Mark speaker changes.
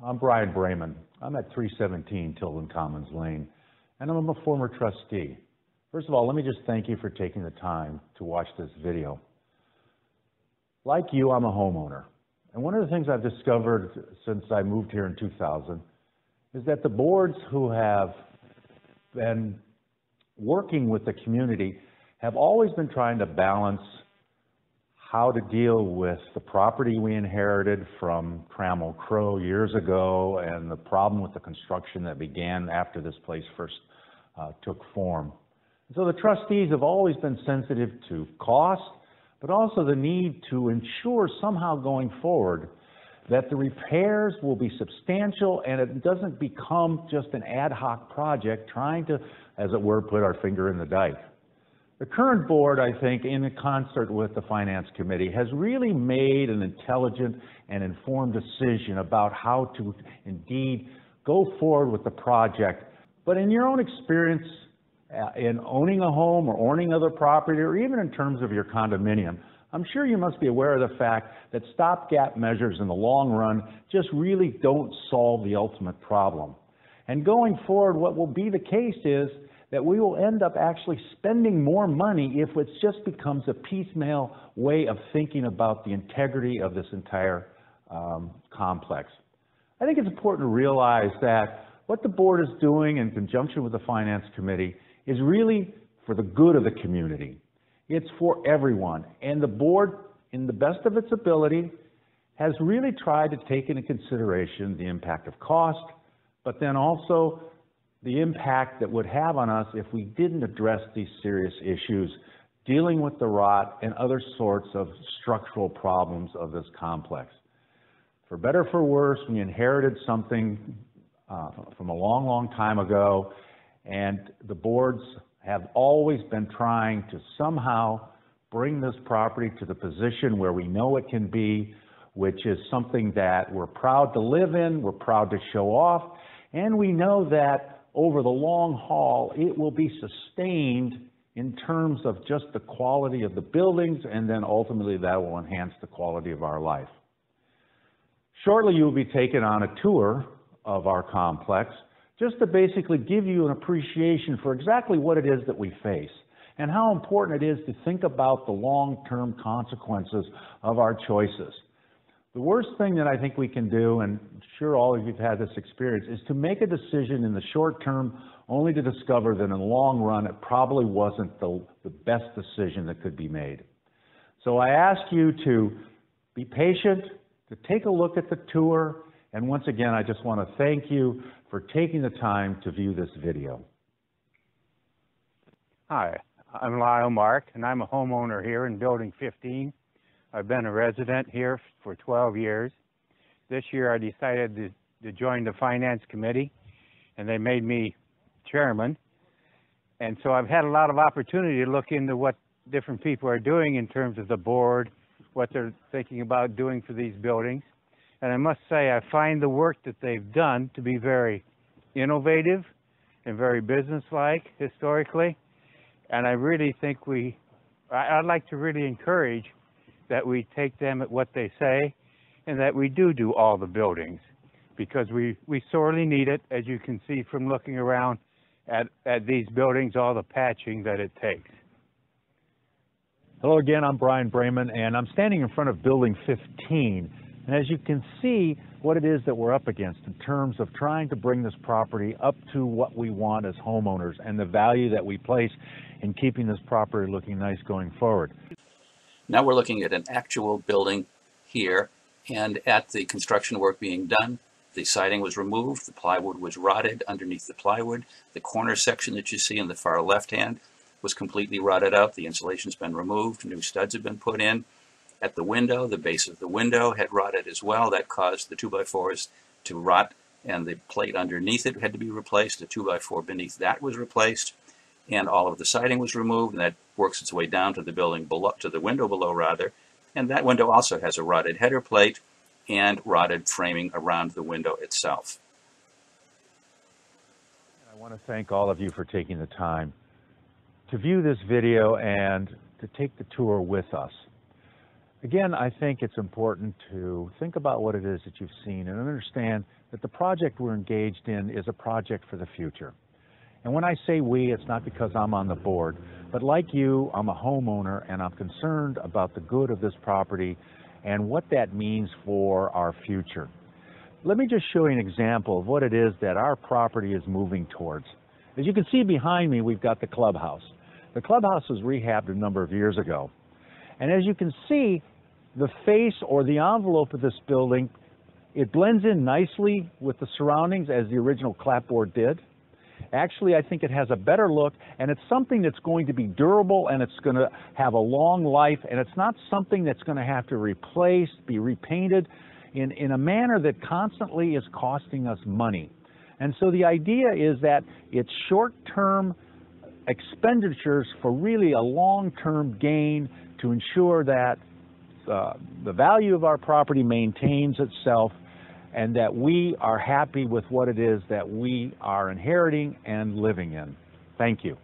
Speaker 1: I'm Brian Brayman. I'm at 317 Tilden Commons Lane, and I'm a former trustee. First of all, let me just thank you for taking the time to watch this video. Like you, I'm a homeowner. And one of the things I've discovered since I moved here in 2000 is that the boards who have been working with the community have always been trying to balance how to deal with the property we inherited from Trammell Crow years ago and the problem with the construction that began after this place first took form. So the trustees have always been sensitive to cost, but also the need to ensure somehow going forward that the repairs will be substantial and it doesn't become just an ad hoc project trying to, as it were, put our finger in the dike. The current board, I think, in concert with the Finance Committee, has really made an intelligent and informed decision about how to indeed go forward with the project. But in your own experience in owning a home or owning other property, or even in terms of your condominium, I'm sure you must be aware of the fact that stopgap measures in the long run just really don't solve the ultimate problem. And going forward, what will be the case is that we will end up actually spending more money if it just becomes a piecemeal way of thinking about the integrity of this entire complex. I think it's important to realize that what the board is doing in conjunction with the Finance Committee is really for the good of the community. It's for everyone. And the board, in the best of its ability, has really tried to take into consideration the impact of cost, but then also the impact that would have on us if we didn't address these serious issues, dealing with the rot and other sorts of structural problems of this complex. For better or for worse, we inherited something from a long, long time ago, and the boards have always been trying to somehow bring this property to the position where we know it can be, which is something that we're proud to live in, we're proud to show off, and we know that over the long haul, it will be sustained in terms of just the quality of the buildings, and then ultimately that will enhance the quality of our life. Shortly, you will be taken on a tour of our complex, just to basically give you an appreciation for exactly what it is that we face, and how important it is to think about the long-term consequences of our choices. The worst thing that I think we can do, and I'm sure all of you have had this experience, is to make a decision in the short term only to discover that in the long run it probably wasn't the best decision that could be made. So I ask you to be patient, to take a look at the tour, and once again I just want to thank you for taking the time to view this video.
Speaker 2: Hi, I'm Lyle Mark, and I'm a homeowner here in Building 15. I've been a resident here for 12 years. This year I decided to join the Finance Committee, and they made me chairman. And so I've had a lot of opportunity to look into what different people are doing in terms of the board, what they're thinking about doing for these buildings. And I must say, I find the work that they've done to be very innovative and very businesslike historically. And I really think I'd like to really encourage that we take them at what they say, and that we do all the buildings, because we sorely need it, as you can see from looking around at these buildings, all the patching that it takes.
Speaker 1: Hello again, I'm Brian Brayman, and I'm standing in front of Building 15. And as you can see what it is that we're up against in terms of trying to bring this property up to what we want as homeowners and the value that we place in keeping this property looking nice going forward.
Speaker 3: Now we're looking at an actual building here, and at the construction work being done, the siding was removed, the plywood was rotted underneath the plywood, the corner section that you see in the far left hand was completely rotted out, the insulation's been removed, new studs have been put in. At the window, the base of the window had rotted as well. That caused the 2x4s to rot, and the plate underneath it had to be replaced. The 2x4 beneath that was replaced, and all of the siding was removed, and that works its way down to the building below, to the window below rather. And that window also has a rotted header plate and rotted framing around the window itself.
Speaker 1: I want to thank all of you for taking the time to view this video and to take the tour with us. Again, I think it's important to think about what it is that you've seen and understand that the project we're engaged in is a project for the future. And when I say we, it's not because I'm on the board, but like you, I'm a homeowner and I'm concerned about the good of this property and what that means for our future. Let me just show you an example of what it is that our property is moving towards. As you can see behind me, we've got the clubhouse. The clubhouse was rehabbed a number of years ago. And as you can see, the face or the envelope of this building, it blends in nicely with the surroundings as the original clapboard did. Actually, I think it has a better look, and it's something that's going to be durable, and it's going to have a long life, and it's not something that's going to have to replace, be repainted in a manner that constantly is costing us money. And so the idea is that it's short-term expenditures for really a long-term gain to ensure that the value of our property maintains itself and that we are happy with what it is that we are inheriting and living in. Thank you.